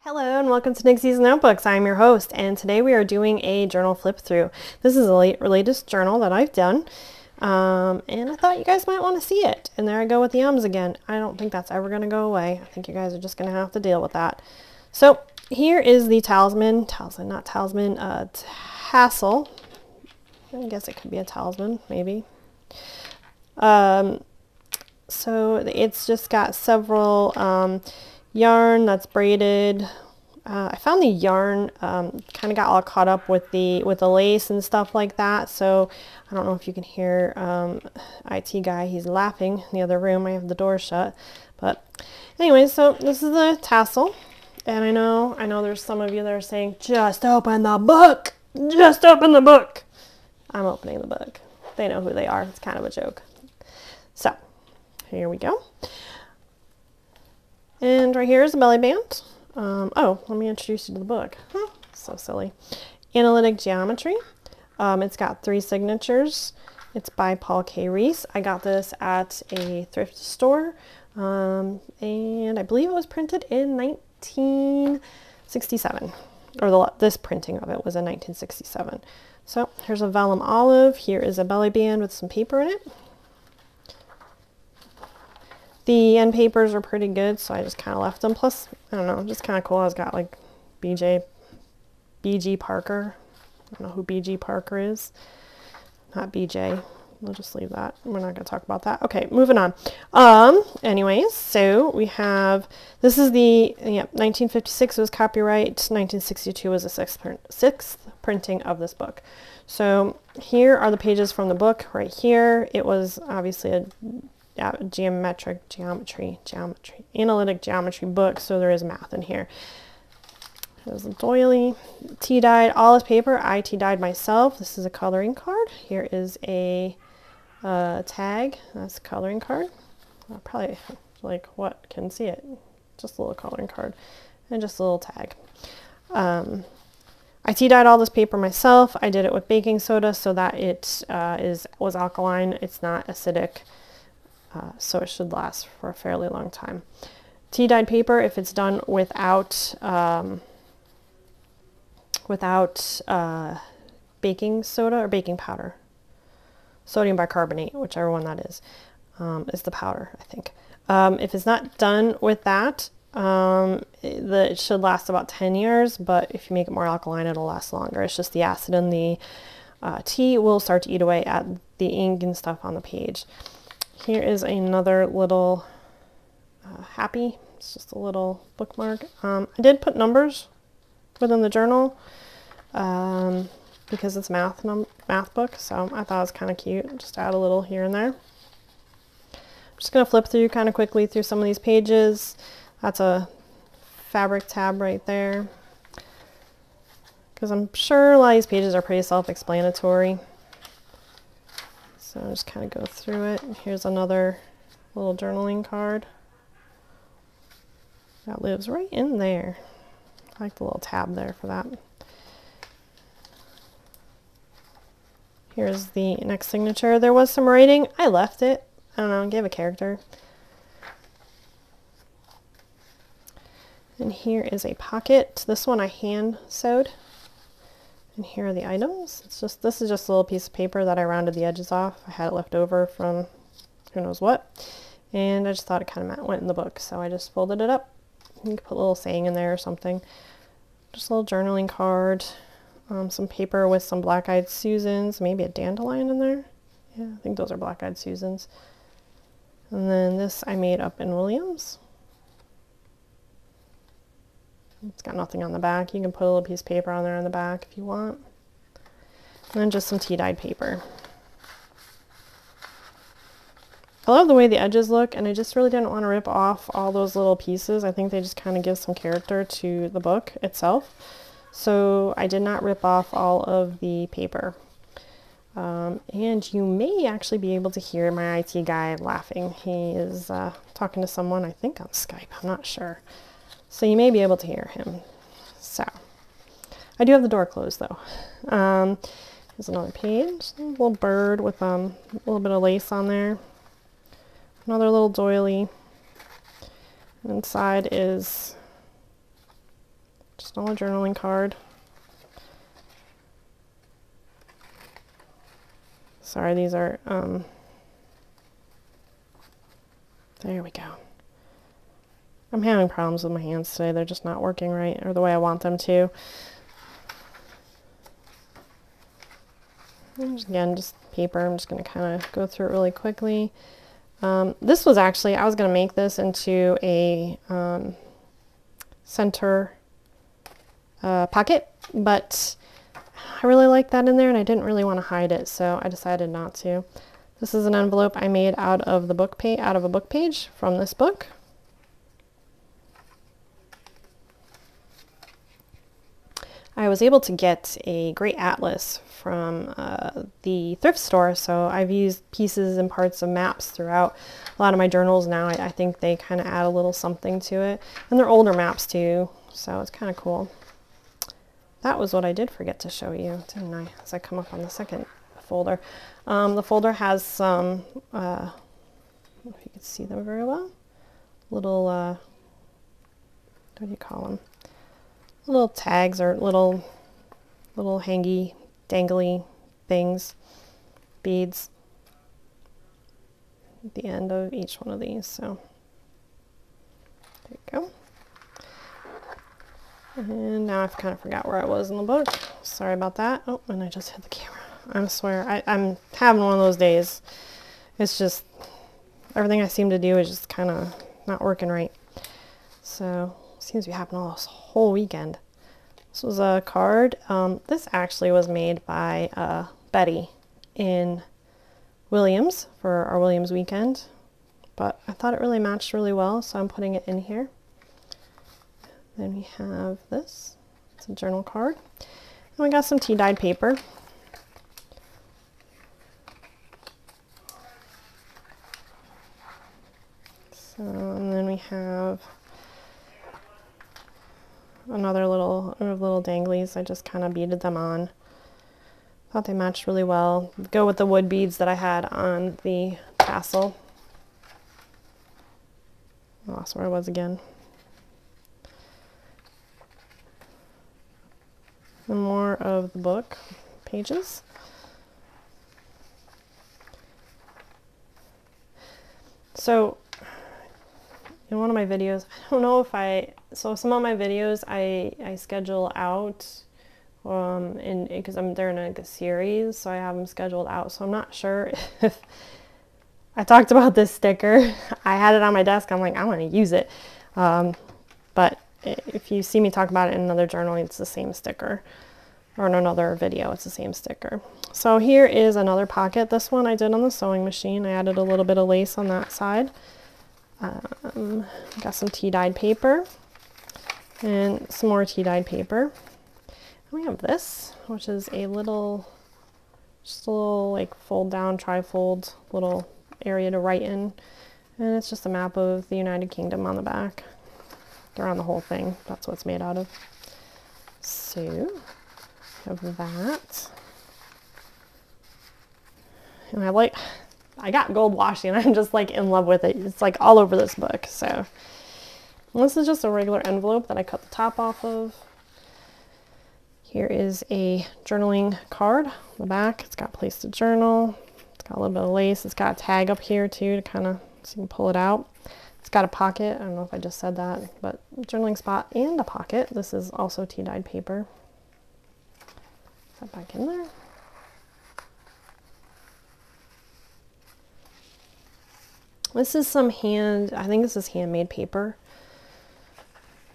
Hello and welcome to Nixies Notebooks. I'm your host, and today we are doing a journal flip through. This is the latest journal that I've done, and I thought you guys might want to see it. And there I go with the ums again. I don't think that's ever going to go away. I think you guys are just going to have to deal with that. So here is the tassel. I guess it could be a talisman, maybe. So it's just got several yarn that's braided. I found the yarn kind of got all caught up with the lace and stuff like that, so I don't know if you can hear IT guy. He's laughing in the other room. I have the door shut, but anyway, so this is the tassel, and I know there's some of you that are saying, just open the book, just open the book. I'm opening the book. They know who they are. It's kind of a joke. So here we go. And right here is the belly band. Oh, let me introduce you to the book. So silly. Analytic Geometry. It's got 3 signatures. It's by Paul K. Reese. I got this at a thrift store, and I believe it was printed in 1967. Or this printing of it was in 1967. So here's a vellum olive. Here is a belly band with some paper in it. The end papers are pretty good, so I just kind of left them. Plus, I don't know, just kind of cool. It's got like B.G. Parker. I don't know who B.G. Parker is. Not B.J. We'll just leave that. We're not going to talk about that. Okay, moving on. Anyways, so we have, this is the, 1956 was copyright. 1962 was the sixth printing of this book. So here are the pages from the book right here. It was obviously a analytic geometry book, so there is math in here. There's a doily. Tea-dyed all this paper. I tea-dyed myself. This is a coloring card. Here is a tag. That's a coloring card. Probably like what can see it. Just a little coloring card and just a little tag. I tea-dyed all this paper myself. I did it with baking soda so that it was alkaline. It's not acidic. So it should last for a fairly long time. Tea-dyed paper, if it's done without baking soda or baking powder, sodium bicarbonate, whichever one that is the powder, I think. If it's not done with that, it should last about 10 years, but if you make it more alkaline, it'll last longer. It's just the acid in the tea will start to eat away at the ink and stuff on the page. Here is another little happy. It's just a little bookmark. I did put numbers within the journal because it's math book, so I thought it was kind of cute. Just add a little here and there. I'm just going to flip through kind of quickly through some of these pages. That's a fabric tab right there, because I'm sure a lot of these pages are pretty self-explanatory. So I'll just kind of go through it. Here's another little journaling card that lives right in there. I like the little tab there for that. Here's the next signature. There was some writing. I left it. I don't know, gave a character. And here is a pocket. This one I hand sewed. And here are the items. This is just a little piece of paper that I rounded the edges off. I had it left over from who knows what. And I just thought it kind of went in the book. So I just folded it up. You can put a little saying in there or something. Just a little journaling card. Some paper with some black-eyed Susans. Maybe a dandelion in there. Yeah, I think those are black-eyed Susans. And then this I made up in Williams. It's got nothing on the back. You can put a little piece of paper on there on the back if you want. And then just some tea-dyed paper. I love the way the edges look, and I just really didn't want to rip off all those little pieces. I think they just kind of give some character to the book itself. So I did not rip off all of the paper. And you may actually be able to hear my IT guy laughing. He is talking to someone, I think on Skype. I'm not sure. So you may be able to hear him. So, I do have the door closed though. Here's another page. A little bird with a little bit of lace on there. Another little doily. Inside is Just on a journaling card. Sorry, these are, there we go. I'm having problems with my hands today. They're just not working right, or the way I want them to. And again, just paper. I'm just going to kind of go through it really quickly. This was actually, I was going to make this into a center pocket, but I really like that in there and I didn't really want to hide it, so I decided not to. This is an envelope I made out of the book out of a book page from this book. I was able to get a great atlas from the thrift store, so I've used pieces and parts of maps throughout a lot of my journals now. I think they kind of add a little something to it, and they're older maps too, so it's kind of cool. That was what I did forget to show you, didn't I, as I come up on the second folder. The folder has some, I don't know if you can see them very well, little, what do you call them? Little tags or little hangy, dangly things, beads at the end of each one of these. So there you go. And now I've kind of forgot where I was in the book. Sorry about that. Oh, and I just hit the camera. I swear, I'm having one of those days. It's just, everything I seem to do is just kind of not working right. So, seems to be happening all this whole weekend. This was a card. This actually was made by Betty in Williams for our Williams weekend. But I thought it really matched really well, so I'm putting it in here. Then we have this. It's a journal card. And we got some tea-dyed paper. So, and then we have another little danglies. I just kind of beaded them on. Thought they matched really well. Go with the wood beads that I had on the tassel. I lost where I was again. And more of the book pages. So in one of my videos, I don't know if so some of my videos I schedule out because they're in a series, so I have them scheduled out, so I'm not sure if I talked about this sticker. I had it on my desk. I'm like, I want to use it, but if you see me talk about it in another journal, it's the same sticker, or in another video, it's the same sticker. So here is another pocket. This one I did on the sewing machine. I added a little bit of lace on that side. Got some tea-dyed paper and some more tea-dyed paper. And we have this, which is a little, just a little like fold down, tri-fold little area to write in. And it's just a map of the United Kingdom on the back. Around the whole thing. That's what it's made out of. So, have that. And I got gold washi and I'm just like in love with it. It's like all over this book. So, and this is just a regular envelope that I cut the top off of. Here is a journaling card on the back. It's got a place to journal. It's got a little bit of lace. It's got a tag up here too to kind of, so you can pull it out. It's got a pocket. I don't know if I just said that, but journaling spot and a pocket. This is also tea-dyed paper. Put that back in there. This is some I think this is handmade paper.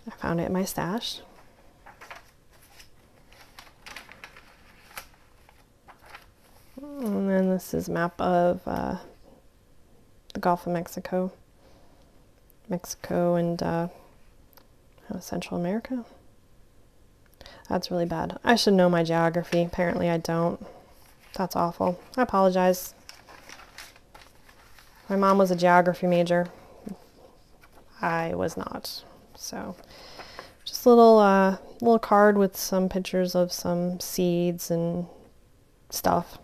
I found it in my stash. And then this is a map of the Gulf of Mexico. Mexico and Central America. That's really bad. I should know my geography. Apparently I don't. That's awful. I apologize. My mom was a geography major. I was not. So just a little card with some pictures of some seeds and stuff.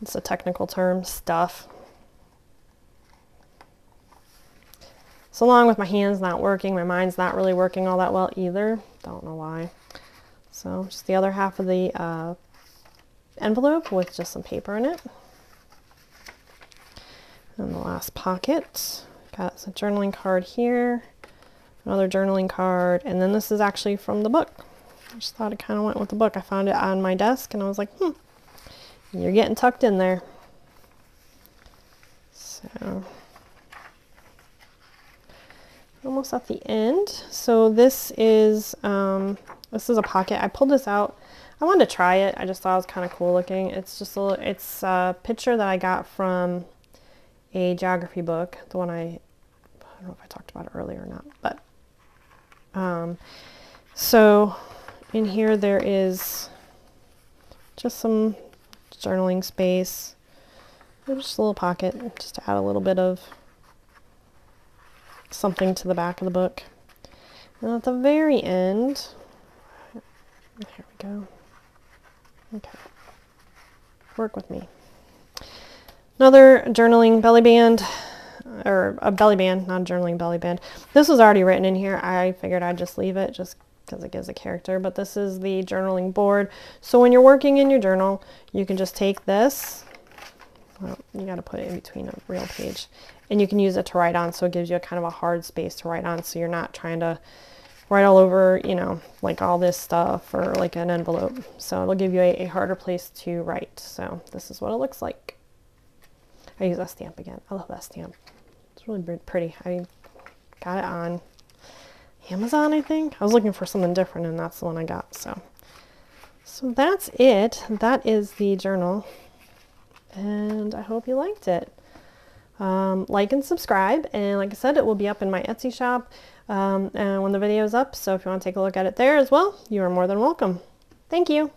It's a technical term, stuff. So along with my hands not working, my mind's not really working all that well either. Don't know why. So just the other half of the envelope with just some paper in it. And the last pocket, got a journaling card here, another journaling card, and then this is actually from the book. I just thought it kind of went with the book. I found it on my desk and I was like, you're getting tucked in there. So almost at the end. So this is a pocket. I pulled this out. I wanted to try it. I just thought it was kind of cool looking. It's just it's a picture that I got from a geography book. The one I don't know if I talked about it earlier or not, but so in here there is just some journaling space. Just a little pocket, just to add a little bit of something to the back of the book. And at the very end, there we go. Okay, work with me. Another journaling belly band, or a belly band, not a journaling belly band. This was already written in here. I figured I'd just leave it just because it gives a character, but this is the journaling board. So when you're working in your journal, you can just take this, well, you got to put it in between a real page, and you can use it to write on, so it gives you a kind of a hard space to write on, so you're not trying to write all over, you know, like all this stuff or like an envelope. So it'll give you a harder place to write. So this is what it looks like. I use that stamp again. I love that stamp. It's really pretty. I got it on Amazon, I think. I was looking for something different and that's the one I got. So that's it. That is the journal. And I hope you liked it. Like and subscribe, and like I said, it will be up in my Etsy shop and when the video is up, so if you want to take a look at it there as well, you are more than welcome. Thank you.